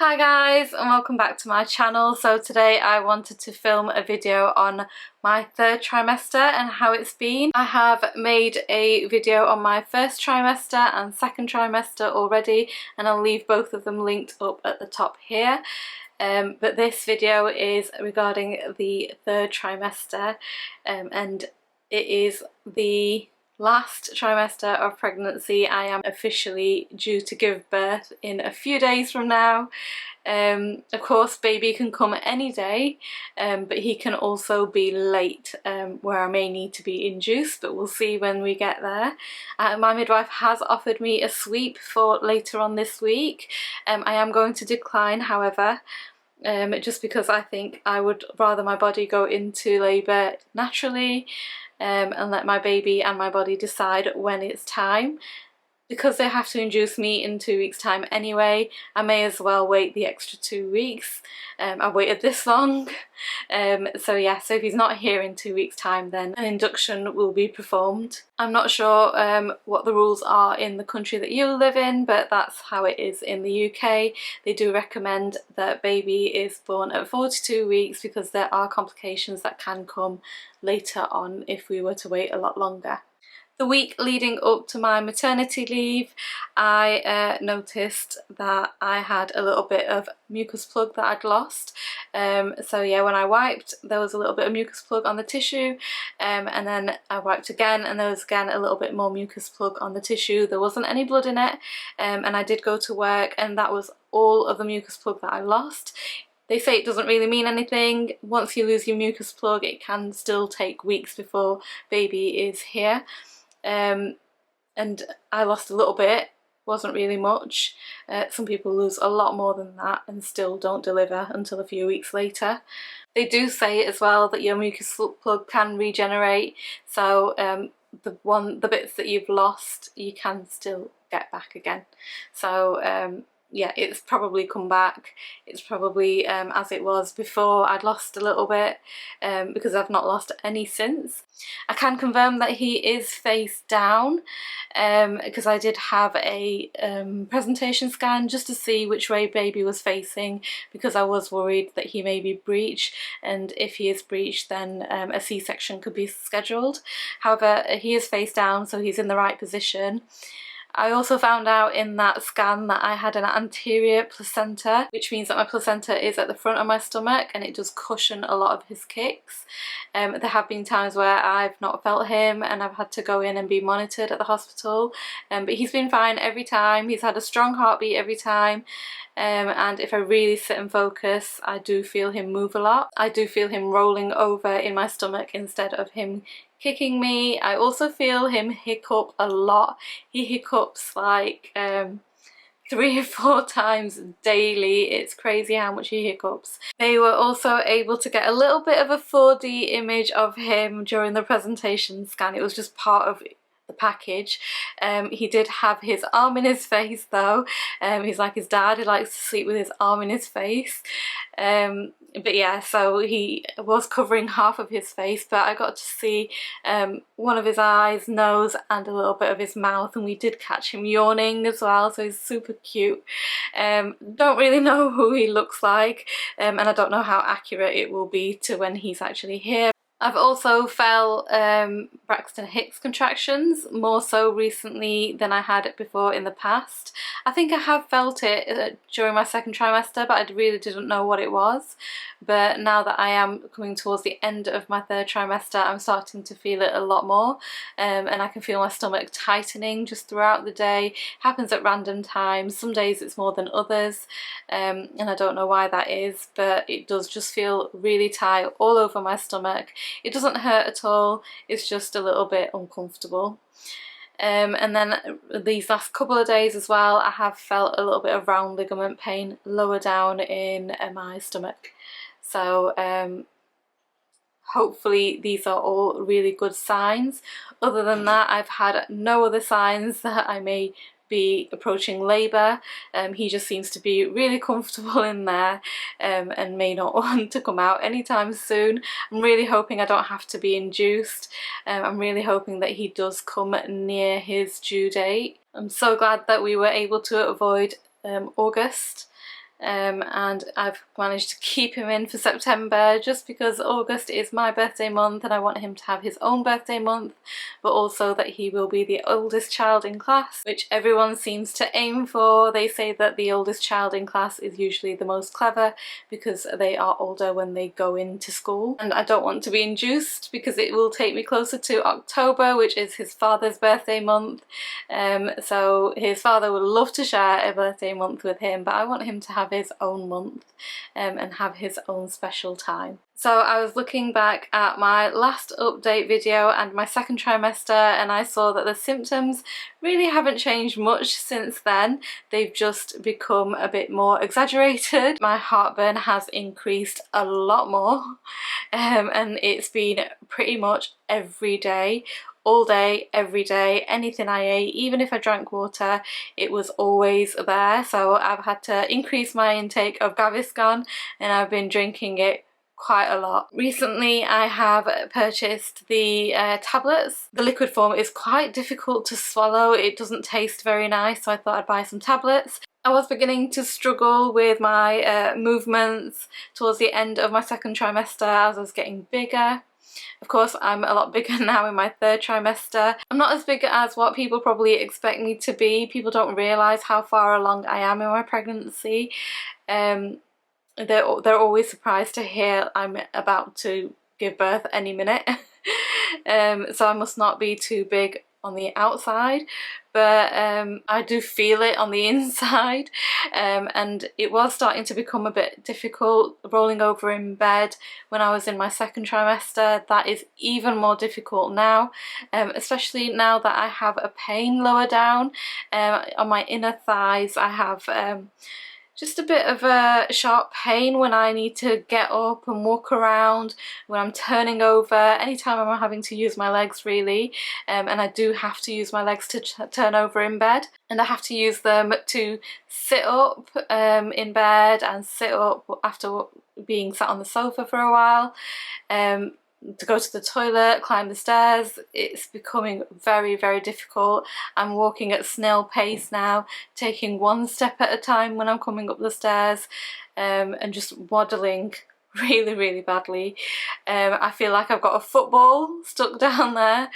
Hi guys, and welcome back to my channel. So today I wanted to film a video on my third trimester and how it's been. I have made a video on my first trimester and second trimester already, and I'll leave both of them linked up at the top here. But this video is regarding the third trimester, and it is the last trimester of pregnancy. I am officially due to give birth in a few days from now. Of course baby can come any day, but he can also be late, where I may need to be induced, but we'll see when we get there. My midwife has offered me a sweep for later on this week. I am going to decline, however, just because I think I would rather my body go into labour naturally, and let my baby and my body decide when it's time. Because they have to induce me in 2 weeks' time anyway, I may as well wait the extra 2 weeks. I've waited this long, so yeah, so if he's not here in 2 weeks' time, then an induction will be performed. I'm not sure what the rules are in the country that you live in, but that's how it is in the UK. They do recommend that baby is born at 42 weeks because there are complications that can come later on if we were to wait a lot longer. The week leading up to my maternity leave, I noticed that I had a little bit of mucus plug that I'd lost. So yeah, when I wiped, there was a little bit of mucus plug on the tissue, and then I wiped again and there was again a little bit more mucus plug on the tissue. There wasn't any blood in it, and I did go to work and that was all of the mucus plug that I lost. They say it doesn't really mean anything. Once you lose your mucus plug, it can still take weeks before baby is here. And I lost a little bit, wasn't really much. Some people lose a lot more than that and still don't deliver until a few weeks later. They do say as well that your mucus plug can regenerate, so the bits that you've lost you can still get back again. So yeah, it's probably come back. It's probably as it was before. I'd lost a little bit, because I've not lost any since. I can confirm that he is face down, because I did have a presentation scan just to see which way baby was facing, because I was worried that he may be breech, and if he is breech then a C-section could be scheduled. However, he is face down, so he's in the right position. I also found out in that scan that I had an anterior placenta, which means that my placenta is at the front of my stomach and it does cushion a lot of his kicks. There have been times where I've not felt him and I've had to go in and be monitored at the hospital, but he's been fine every time. He's had a strong heartbeat every time, and if I really sit and focus, I do feel him move a lot. I do feel him rolling over in my stomach instead of him kicking me. I also feel him hiccup a lot. He hiccups like 3 or 4 times daily. It's crazy how much he hiccups. They were also able to get a little bit of a 4D image of him during the presentation scan. It was just part of the package. He did have his arm in his face though. He's like his dad, he likes to sleep with his arm in his face. But yeah, so he was covering half of his face, but I got to see one of his eyes, nose and a little bit of his mouth, and we did catch him yawning as well, so he's super cute. Don't really know who he looks like, and I don't know how accurate it will be to when he's actually here. I've also felt Braxton Hicks contractions, more so recently than I had it before in the past. I think I have felt it during my second trimester, but I really didn't know what it was. But now that I am coming towards the end of my third trimester, I'm starting to feel it a lot more, and I can feel my stomach tightening just throughout the day. It happens at random times. Some days it's more than others, and I don't know why that is, but it does just feel really tight all over my stomach. It doesn't hurt at all, it's just a little bit uncomfortable. And then these last couple of days as well, I have felt a little bit of round ligament pain lower down in my stomach. So hopefully these are all really good signs. Other than that, I've had no other signs that I may be approaching labour. He just seems to be really comfortable in there, and may not want to come out anytime soon. I'm really hoping I don't have to be induced. I'm really hoping that he does come near his due date. I'm so glad that we were able to avoid August. and I've managed to keep him in for September just because August is my birthday month and I want him to have his own birthday month, but also that he will be the oldest child in class, which everyone seems to aim for. They say that the oldest child in class is usually the most clever because they are older when they go into school, and I don't want to be induced because it will take me closer to October, which is his father's birthday month. So his father would love to share a birthday month with him, but I want him to have his own month and have his own special time. So I was looking back at my last update video and my second trimester, and I saw that the symptoms really haven't changed much since then. They've just become a bit more exaggerated. My heartburn has increased a lot more, and it's been pretty much every day. All day, every day, anything I ate, even if I drank water, it was always there. So I've had to increase my intake of Gaviscon, and I've been drinking it quite a lot. Recently I have purchased the tablets. The liquid form is quite difficult to swallow, it doesn't taste very nice, so I thought I'd buy some tablets. I was beginning to struggle with my movements towards the end of my second trimester as I was getting bigger. Of course, I'm a lot bigger now in my third trimester. I'm not as big as what people probably expect me to be. People don't realise how far along I am in my pregnancy. They're always surprised to hear I'm about to give birth any minute. So I must not be too big on the outside, but I do feel it on the inside, and it was starting to become a bit difficult rolling over in bed when I was in my second trimester. That is even more difficult now, especially now that I have a pain lower down on my inner thighs. I have just a bit of a sharp pain when I need to get up and walk around, when I'm turning over, anytime I'm having to use my legs really, and I do have to use my legs to turn over in bed, and I have to use them to sit up in bed and sit up after being sat on the sofa for a while. To go to the toilet, climb the stairs, it's becoming very, very difficult. I'm walking at snail pace now, taking one step at a time when I'm coming up the stairs, and just waddling really, really badly. I feel like I've got a football stuck down there.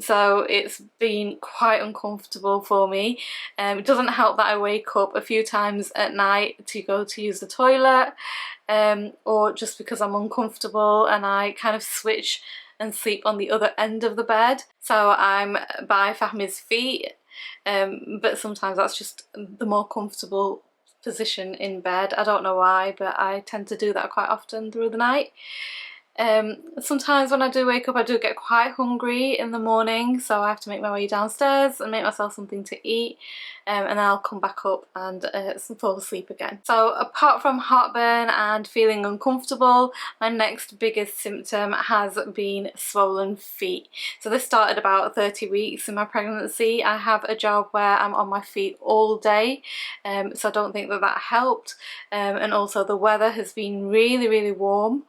So it's been quite uncomfortable for me. It doesn't help that I wake up a few times at night to go to use the toilet, or just because I'm uncomfortable and I kind of switch and sleep on the other end of the bed. So I'm by Fahmi's feet, but sometimes that's just the more comfortable position in bed. I don't know why, but I tend to do that quite often through the night. Sometimes when I do wake up I do get quite hungry in the morning, so I have to make my way downstairs and make myself something to eat, and then I'll come back up and fall asleep again. So apart from heartburn and feeling uncomfortable, my next biggest symptom has been swollen feet. So this started about 30 weeks in my pregnancy. I have a job where I'm on my feet all day, so I don't think that helped, and also the weather has been really, really warm.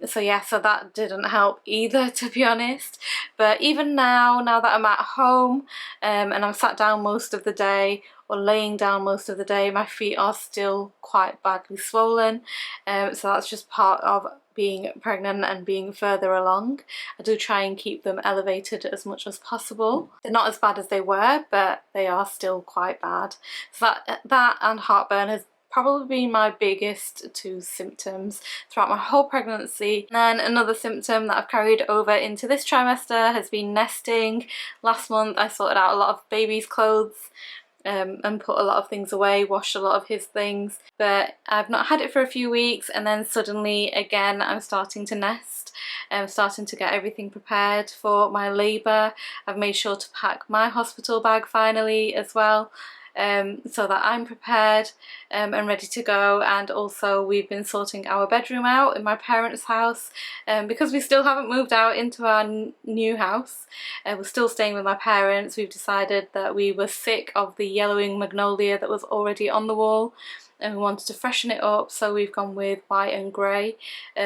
So yeah, so that didn't help either, to be honest. But even now that I'm at home, and I'm sat down most of the day or laying down most of the day, my feet are still quite badly swollen. So that's just part of being pregnant and being further along. I do try and keep them elevated as much as possible. They're not as bad as they were, but they are still quite bad. So that and heartburn has probably been my biggest two symptoms throughout my whole pregnancy. And then another symptom that I've carried over into this trimester has been nesting. Last month I sorted out a lot of baby's clothes, and put a lot of things away, washed a lot of his things, but I've not had it for a few weeks, and then suddenly again I'm starting to nest. I'm starting to get everything prepared for my labour. I've made sure to pack my hospital bag finally as well, so that I'm prepared and ready to go. And also we've been sorting our bedroom out in my parents' house, because we still haven't moved out into our new house. We're still staying with my parents. We've decided that we were sick of the yellowing magnolia that was already on the wall, and we wanted to freshen it up, so we've gone with white and grey,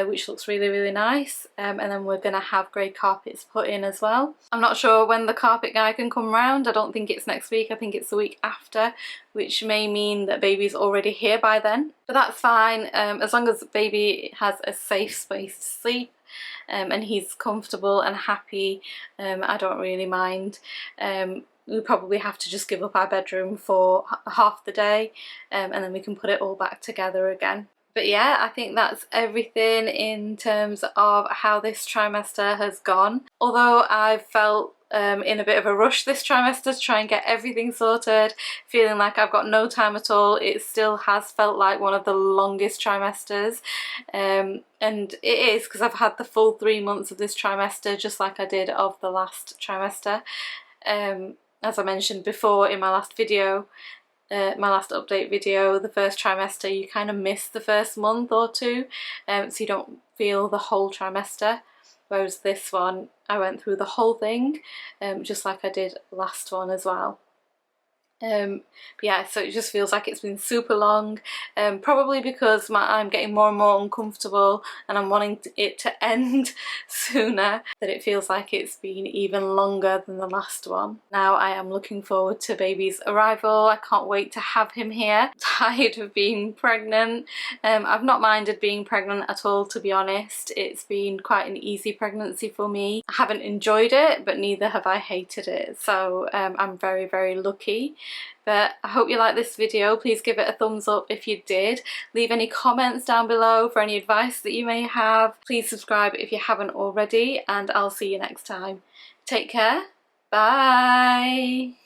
which looks really nice, and then we're going to have grey carpets put in as well. I'm not sure when the carpet guy can come round. I don't think it's next week, I think it's the week after, which may mean that baby's already here by then, but that's fine, as long as baby has a safe space to sleep and he's comfortable and happy. I don't really mind. We probably have to just give up our bedroom for half the day, and then we can put it all back together again. But yeah, I think that's everything in terms of how this trimester has gone. Although I've felt in a bit of a rush this trimester to try and get everything sorted, feeling like I've got no time at all, it still has felt like one of the longest trimesters, and it is, because I've had the full 3 months of this trimester just like I did of the last trimester. As I mentioned before in my last video, my last update video, the first trimester you kind of miss the first month or two, so you don't feel the whole trimester, whereas this one I went through the whole thing, just like I did last one as well. But yeah, so it just feels like it's been super long, probably because I'm getting more and more uncomfortable and I'm wanting it to end sooner, that it feels like it's been even longer than the last one. Now I am looking forward to baby's arrival. I can't wait to have him here. I'm tired of being pregnant. I've not minded being pregnant at all, to be honest. It's been quite an easy pregnancy for me. I haven't enjoyed it, but neither have I hated it, so I'm very lucky. But I hope you liked this video. Please give it a thumbs up if you did. Leave any comments down below for any advice that you may have. Please subscribe if you haven't already, and I'll see you next time. Take care. Bye.